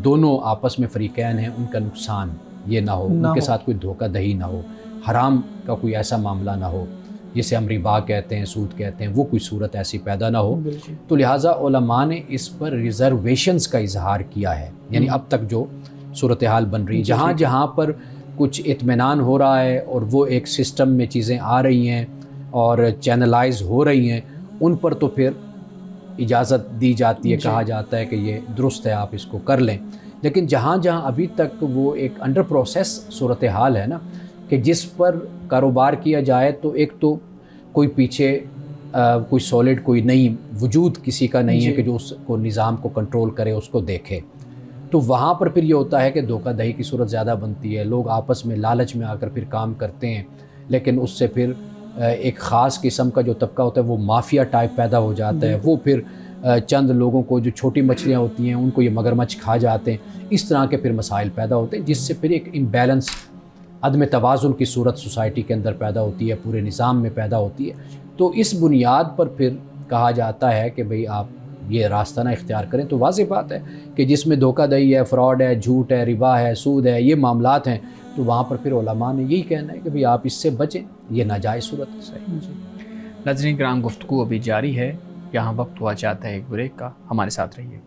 دونوں آپس میں فریقین ہیں ان کا نقصان یہ نہ ہو، ان کے ساتھ کوئی دھوکہ دہی نہ ہو، حرام کا کوئی ایسا معاملہ نہ ہو جسے ہم ربا کہتے ہیں، سود کہتے ہیں، وہ کوئی صورت ایسی پیدا نہ ہو. تو لہٰذا علماء نے اس پر ریزرویشنز کا اظہار کیا ہے. یعنی اب تک جو صورتحال بن رہی جہاں جہاں پر کچھ اطمینان ہو رہا ہے اور وہ ایک سسٹم میں چیزیں آ رہی ہیں اور چینلائز ہو رہی ہیں، ان پر تو پھر اجازت دی جاتی ہے، کہا جاتا ہے کہ یہ درست ہے، آپ اس کو کر لیں. لیکن جہاں جہاں ابھی تک وہ ایک انڈر پروسیس صورتحال ہے نا کہ جس پر کاروبار کیا جائے تو ایک تو کوئی پیچھے کوئی سالڈ کوئی نئی وجود کسی کا نہیں ہے کہ جو اس کو نظام کو کنٹرول کرے، اس کو دیکھے. تو وہاں پر پھر یہ ہوتا ہے کہ دھوکہ دہی کی صورت زیادہ بنتی ہے، لوگ آپس میں لالچ میں آ کر پھر کام کرتے ہیں، لیکن اس سے پھر ایک خاص قسم کا جو طبقہ ہوتا ہے وہ مافیا ٹائپ پیدا ہو جاتا ہے. وہ پھر چند لوگوں کو جو چھوٹی مچھلیاں ہوتی ہیں ان کو یہ مگرمچھ کھا جاتے ہیں. اس طرح کے پھر مسائل پیدا ہوتے ہیں، جس سے پھر ایک امبیلنس، عدم توازن کی صورت سوسائٹی کے اندر پیدا ہوتی ہے، پورے نظام میں پیدا ہوتی ہے. تو اس بنیاد پر پھر کہا جاتا ہے کہ بھئی آپ یہ راستہ نہ اختیار کریں. تو واضح بات ہے کہ جس میں دھوکہ دہی ہے، فراڈ ہے، جھوٹ ہے، ربا ہے، سود ہے، یہ معاملات ہیں، تو وہاں پر پھر علماء نے یہی کہنا ہے کہ بھئی آپ اس سے بچیں، یہ ناجائز صورت ہے. ناظرین کرام، گفتگو ابھی جاری ہے، یہاں وقت ہوا چاہتا ہے ایک بریک کا، ہمارے ساتھ رہیے.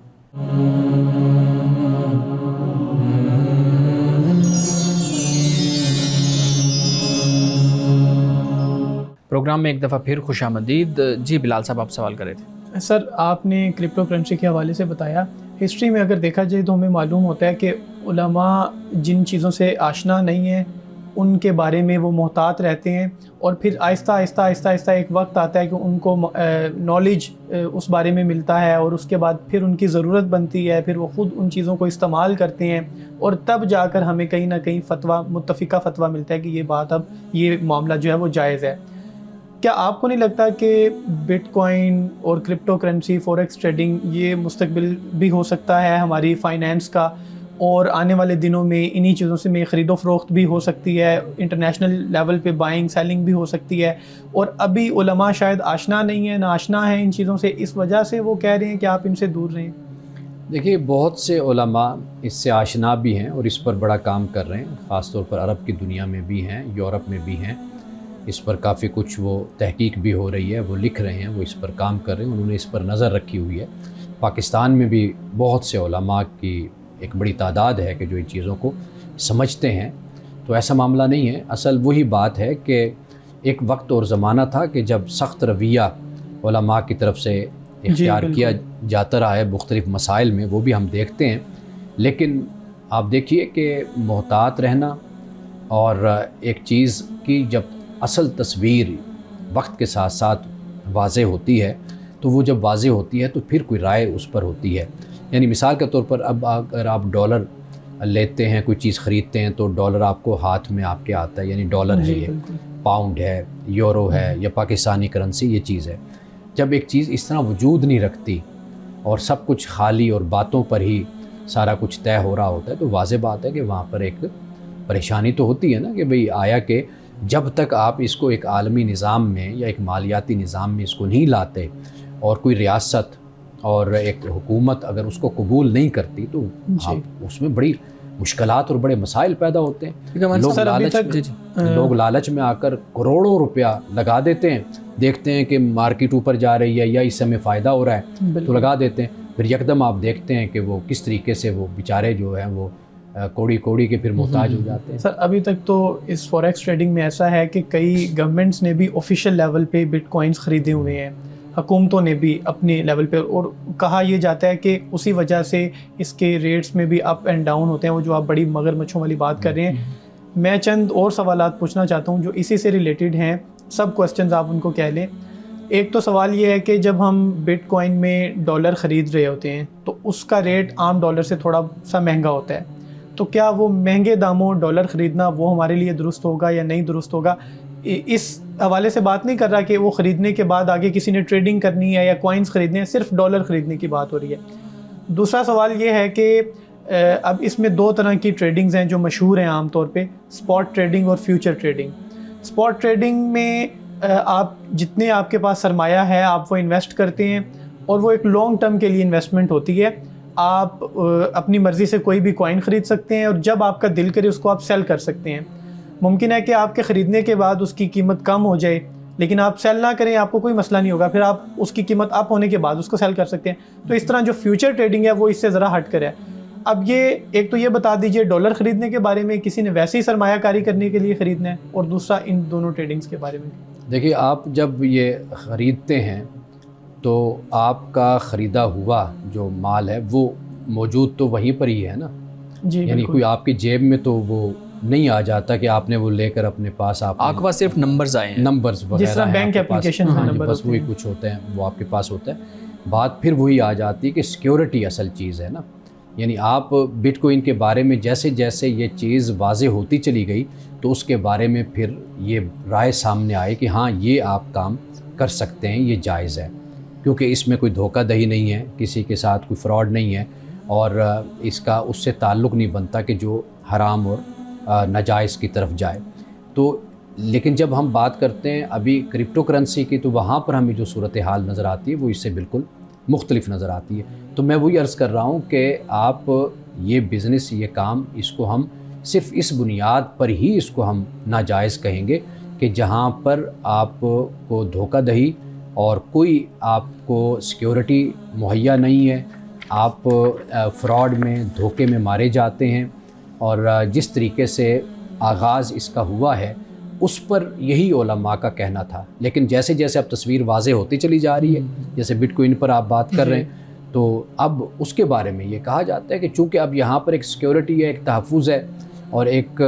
پروگرام میں ایک دفعہ پھر خوش آمدید. جی بلال صاحب، آپ سوال کر رہے تھے. سر، آپ نے کرپٹو کرنسی کے حوالے سے بتایا. ہسٹری میں اگر دیکھا جائے تو ہمیں معلوم ہوتا ہے کہ علماء جن چیزوں سے آشنا نہیں ہیں ان کے بارے میں وہ محتاط رہتے ہیں، اور پھر آہستہ آہستہ آہستہ آہستہ ایک وقت آتا ہے کہ ان کو نالج اس بارے میں ملتا ہے، اور اس کے بعد پھر ان کی ضرورت بنتی ہے، پھر وہ خود ان چیزوں کو استعمال کرتے ہیں، اور تب جا کر ہمیں کہیں نہ کہیں فتویٰ، متفقہ فتویٰ ملتا ہے کہ یہ بات، اب یہ معاملہ جو ہے وہ جائز ہے. کیا آپ کو نہیں لگتا کہ بٹ کوائن اور کرپٹو کرنسی، فوریکس ٹریڈنگ، یہ مستقبل بھی ہو سکتا ہے ہماری فائنینس کا، اور آنے والے دنوں میں انہی چیزوں سے میں خرید و فروخت بھی ہو سکتی ہے، انٹرنیشنل لیول پہ بائنگ سیلنگ بھی ہو سکتی ہے، اور ابھی علماء شاید آشنا نہیں ہیں، ناآشنا ہیں ان چیزوں سے، اس وجہ سے وہ کہہ رہے ہیں کہ آپ ان سے دور رہیں؟ دیکھیے، بہت سے علماء اس سے آشنا بھی ہیں اور اس پر بڑا کام کر رہے ہیں، خاص طور پر عرب کی دنیا میں بھی ہیں، یورپ میں بھی ہیں. اس پر کافی کچھ وہ تحقیق بھی ہو رہی ہے، وہ لکھ رہے ہیں، وہ اس پر کام کر رہے ہیں، انہوں نے اس پر نظر رکھی ہوئی ہے. پاکستان میں بھی بہت سے علماء کی ایک بڑی تعداد ہے کہ جو ان چیزوں کو سمجھتے ہیں. تو ایسا معاملہ نہیں ہے. اصل وہی بات ہے کہ ایک وقت اور زمانہ تھا کہ جب سخت رویہ علماء کی طرف سے اختیار کیا جاتا رہا ہے مختلف مسائل میں، وہ بھی ہم دیکھتے ہیں. لیکن آپ دیکھیے کہ محتاط رہنا اور ایک چیز کی جب اصل تصویر وقت کے ساتھ ساتھ واضح ہوتی ہے، تو وہ جب واضح ہوتی ہے تو پھر کوئی رائے اس پر ہوتی ہے. یعنی مثال کے طور پر اب اگر آپ ڈالر لیتے ہیں، کوئی چیز خریدتے ہیں، تو ڈالر آپ کو ہاتھ میں آپ کے آتا ہے، یعنی ڈالر ہے، یہ پاؤنڈ ہے، یورو ہے، یا پاکستانی کرنسی یہ چیز ہے. جب ایک چیز اس طرح وجود نہیں رکھتی اور سب کچھ خالی اور باتوں پر ہی سارا کچھ طے ہو رہا ہوتا ہے، تو واضح بات ہے کہ وہاں پر ایک پریشانی تو ہوتی ہے نا کہ بھئی آیا کہ جب تک آپ اس کو ایک عالمی نظام میں یا ایک مالیاتی نظام میں اس کو نہیں لاتے، اور کوئی ریاست اور ایک حکومت اگر اس کو قبول نہیں کرتی، تو آپ اس میں بڑی مشکلات اور بڑے مسائل پیدا ہوتے ہیں. لوگ لالچ میں آ کر کروڑوں روپیہ لگا دیتے ہیں، دیکھتے ہیں کہ مارکیٹ اوپر جا رہی ہے یا اس سے ہمیں فائدہ ہو رہا ہے تو لگا دیتے ہیں. پھر یکدم آپ دیکھتے ہیں کہ وہ کس طریقے سے وہ بیچارے جو ہیں وہ کوڑی کے پھر محتاج ہو جاتے ہیں. سر، ابھی تک تو اس فوریکس ٹریڈنگ میں ایسا ہے کہ کئی گورنمنٹس نے بھی آفیشیل لیول پہ بٹ کوائنس خریدے ہوئے ہیں، حکومتوں نے بھی اپنے لیول پہ، اور کہا یہ جاتا ہے کہ اسی وجہ سے اس کے ریٹس میں بھی اپ اینڈ ڈاؤن ہوتے ہیں، وہ جو آپ بڑی مگرمچھوں والی بات کر رہے ہیں. میں چند اور سوالات پوچھنا چاہتا ہوں جو اسی سے ریلیٹڈ ہیں، سب کوسچنز آپ ان کو کہہ لیں. ایک تو سوال یہ ہے کہ جب ہم بٹ کوائن میں ڈالر خرید رہے ہوتے ہیں تو اس کا ریٹ عام ڈالر سے تھوڑا سا مہنگا ہوتا ہے، تو کیا وہ مہنگے داموں ڈالر خریدنا وہ ہمارے لیے درست ہوگا یا نہیں درست ہوگا؟ اس حوالے سے بات نہیں کر رہا کہ وہ خریدنے کے بعد آگے کسی نے ٹریڈنگ کرنی ہے یا کوائنز خریدنے ہیں، صرف ڈالر خریدنے کی بات ہو رہی ہے. دوسرا سوال یہ ہے کہ اب اس میں دو طرح کی ٹریڈنگز ہیں جو مشہور ہیں عام طور پہ، اسپاٹ ٹریڈنگ اور فیوچر ٹریڈنگ. اسپاٹ ٹریڈنگ میں آپ جتنے آپ کے پاس سرمایہ ہے آپ وہ انویسٹ کرتے ہیں، اور وہ ایک لانگ ٹرم کے لیے انویسٹمنٹ ہوتی ہے. آپ اپنی مرضی سے کوئی بھی کوائن خرید سکتے ہیں اور جب آپ کا دل کرے اس کو آپ سیل کر سکتے ہیں. ممکن ہے کہ آپ کے خریدنے کے بعد اس کی قیمت کم ہو جائے لیکن آپ سیل نہ کریں, آپ کو کوئی مسئلہ نہیں ہوگا, پھر آپ اس کی قیمت اپ ہونے کے بعد اس کو سیل کر سکتے ہیں. تو اس طرح جو فیوچر ٹریڈنگ ہے وہ اس سے ذرا ہٹ کر ہے. اب یہ ایک تو یہ بتا دیجئے ڈالر خریدنے کے بارے میں, کسی نے ویسے ہی سرمایہ کاری کرنے کے لیے خریدنا ہے, اور دوسرا ان دونوں ٹریڈنگز کے بارے میں. دیکھیے آپ جب یہ خریدتے ہیں تو آپ کا خریدا ہوا جو مال ہے وہ موجود تو وہیں پر ہی ہے نا, جی یعنی کوئی آپ کی جیب میں تو وہ نہیں آ جاتا کہ آپ نے وہ لے کر اپنے پاس آپ کے پاس صرف نمبرز آئے ہیں, نمبرز وغیرہ جس طرح بینک اپلیکیشن میں نمبر بس وہی کچھ ہوتے ہیں وہ آپ کے پاس ہوتا ہے. بات پھر وہی آ جاتی ہے کہ سیکیورٹی اصل چیز ہے نا. یعنی آپ بٹ کوئن کے بارے میں جیسے جیسے یہ چیز واضح ہوتی چلی گئی تو اس کے بارے میں پھر یہ رائے سامنے آئے کہ ہاں یہ آپ کام کر سکتے ہیں, یہ جائز ہے, کیونکہ اس میں کوئی دھوکہ دہی نہیں ہے, کسی کے ساتھ کوئی فراڈ نہیں ہے, اور اس کا اس سے تعلق نہیں بنتا کہ جو حرام اور ناجائز کی طرف جائے. تو لیکن جب ہم بات کرتے ہیں ابھی کرپٹو کرنسی کی تو وہاں پر ہمیں جو صورتحال نظر آتی ہے وہ اس سے بالکل مختلف نظر آتی ہے. تو میں وہی عرض کر رہا ہوں کہ آپ یہ بزنس, یہ کام, اس کو ہم صرف اس بنیاد پر ہی اس کو ہم ناجائز کہیں گے کہ جہاں پر آپ کو دھوکہ دہی اور کوئی آپ کو سیکیورٹی مہیا نہیں ہے, آپ فراڈ میں دھوکے میں مارے جاتے ہیں, اور جس طریقے سے آغاز اس کا ہوا ہے اس پر یہی علماء کا کہنا تھا. لیکن جیسے جیسے اب تصویر واضح ہوتی چلی جا رہی ہے, جیسے بٹ کوئن پر آپ بات کر رہے ہیں, تو اب اس کے بارے میں یہ کہا جاتا ہے کہ چونکہ اب یہاں پر ایک سیکیورٹی ہے, ایک تحفظ ہے, اور ایک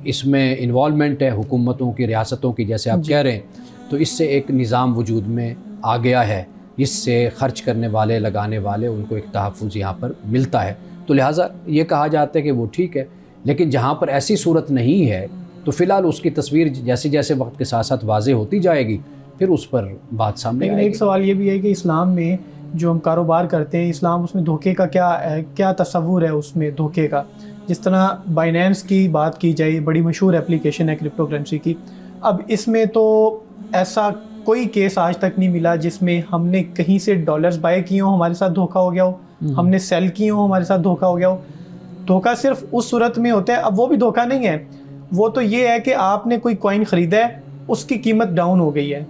اس میں انوالومنٹ ہے حکومتوں کی, ریاستوں کی, جیسے آپ کہہ رہے ہیں, تو اس سے ایک نظام وجود میں آ گیا ہے جس سے خرچ کرنے والے, لگانے والے, ان کو ایک تحفظ یہاں پر ملتا ہے. تو لہٰذا یہ کہا جاتا ہے کہ وہ ٹھیک ہے. لیکن جہاں پر ایسی صورت نہیں ہے تو فی الحال اس کی تصویر جیسے جیسے وقت کے ساتھ ساتھ واضح ہوتی جائے گی پھر اس پر بات سامنے آئے گی. لیکن ایک سوال یہ بھی ہے کہ اسلام میں جو ہم کاروبار کرتے ہیں, اسلام اس میں دھوکے کا کیا تصور ہے اس میں دھوکے کا. جس طرح بائنینس کی بات کی جائے, بڑی مشہور اپلیکیشن ہے کرپٹو کرنسی کی. اب اس میں تو ایسا کوئی کیس آج تک نہیں ملا جس میں ہم نے کہیں سے ڈالرز بائی کیے ہوں, ہمارے ساتھ دھوکہ ہو گیا ہو, ہم نے سیل کیے ہوں, ہمارے ساتھ دھوکہ ہو گیا ہو. دھوکہ صرف اس صورت میں ہوتا ہے. اب وہ بھی دھوکہ نہیں ہے, وہ تو یہ ہے کہ آپ نے کوئی کوائن خریدا ہے, اس کی قیمت ڈاؤن ہو گئی ہے,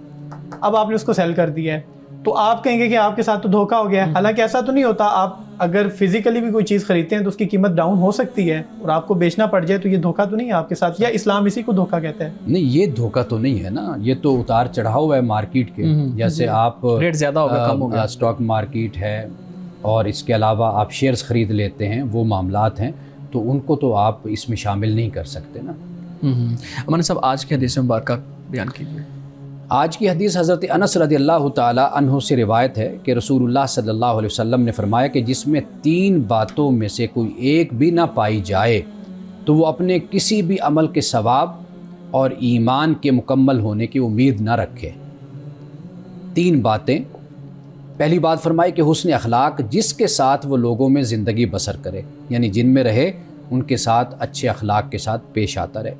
اب آپ نے اس کو سیل کر دیا ہے, تو آپ کہیں گے کہ آپ کے ساتھ تو دھوکہ ہو گیا ہے. حالانکہ ایسا تو نہیں ہوتا. آپ اگر فزیکلی بھی کوئی چیز خریدتے ہیں تو اس کی قیمت ڈاؤن ہو سکتی ہے اور آپ کو بیچنا پڑ جائے, تو یہ دھوکہ تو نہیں ہے آپ کے ساتھ, یا اسلام اسی کو دھوکہ کہتا ہے؟ نہیں, یہ دھوکہ تو نہیں ہے نا, یہ تو اتار چڑھاؤ ہے مارکیٹ کے. جیسے آپ ریٹ زیادہ ہوگا, کم ہوگا, اسٹاک مارکیٹ ہے اور اس کے علاوہ آپ شیئرز خرید لیتے ہیں, وہ معاملات ہیں, تو ان کو تو آپ اس میں شامل نہیں کر سکتے نا. امن صاحب آج کے حدیث مبارکہ بیان کیجیے. آج کی حدیث حضرت انس رضی اللہ تعالی عنہ سے روایت ہے کہ رسول اللہ صلی اللہ علیہ وسلم نے فرمایا کہ جس میں 3 باتوں میں سے کوئی ایک بھی نہ پائی جائے تو وہ اپنے کسی بھی عمل کے ثواب اور ایمان کے مکمل ہونے کی امید نہ رکھے. 3 باتیں. پہلی بات فرمائی کہ حسن اخلاق, جس کے ساتھ وہ لوگوں میں زندگی بسر کرے, یعنی جن میں رہے ان کے ساتھ اچھے اخلاق کے ساتھ پیش آتا رہے.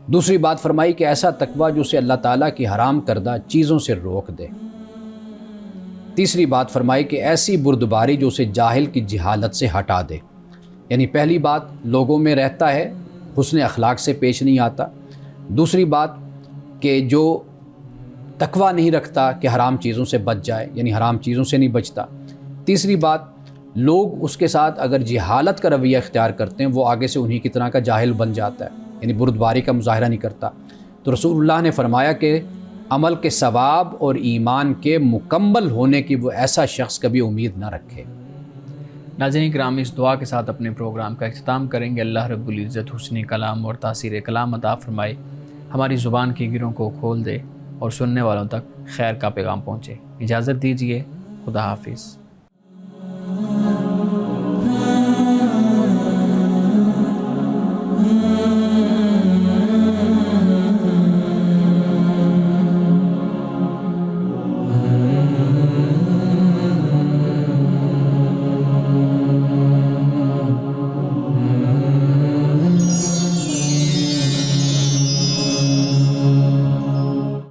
دوسری بات فرمائی کہ ایسا تقویٰ جو اسے اللہ تعالیٰ کی حرام کردہ چیزوں سے روک دے. تیسری بات فرمائی کہ ایسی بردباری جو اسے جاہل کی جہالت سے ہٹا دے. یعنی پہلی بات لوگوں میں رہتا ہے, حسن اخلاق سے پیش نہیں آتا. دوسری بات کہ جو تقویٰ نہیں رکھتا کہ حرام چیزوں سے بچ جائے, یعنی حرام چیزوں سے نہیں بچتا. تیسری بات لوگ اس کے ساتھ اگر جہالت کا رویہ اختیار کرتے ہیں وہ آگے سے انہی کی طرح کا جاہل بن جاتا ہے, یعنی بردباری کا مظاہرہ نہیں کرتا. تو رسول اللہ نے فرمایا کہ عمل کے ثواب اور ایمان کے مکمل ہونے کی وہ ایسا شخص کبھی امید نہ رکھے. ناظرین کرام, اس دعا کے ساتھ اپنے پروگرام کا اختتام کریں گے. اللہ رب العزت حسن کلام اور تاثیر کلام عطا فرمائے, ہماری زبان کی گروں کو کھول دے اور سننے والوں تک خیر کا پیغام پہنچے. اجازت دیجیے, خدا حافظ.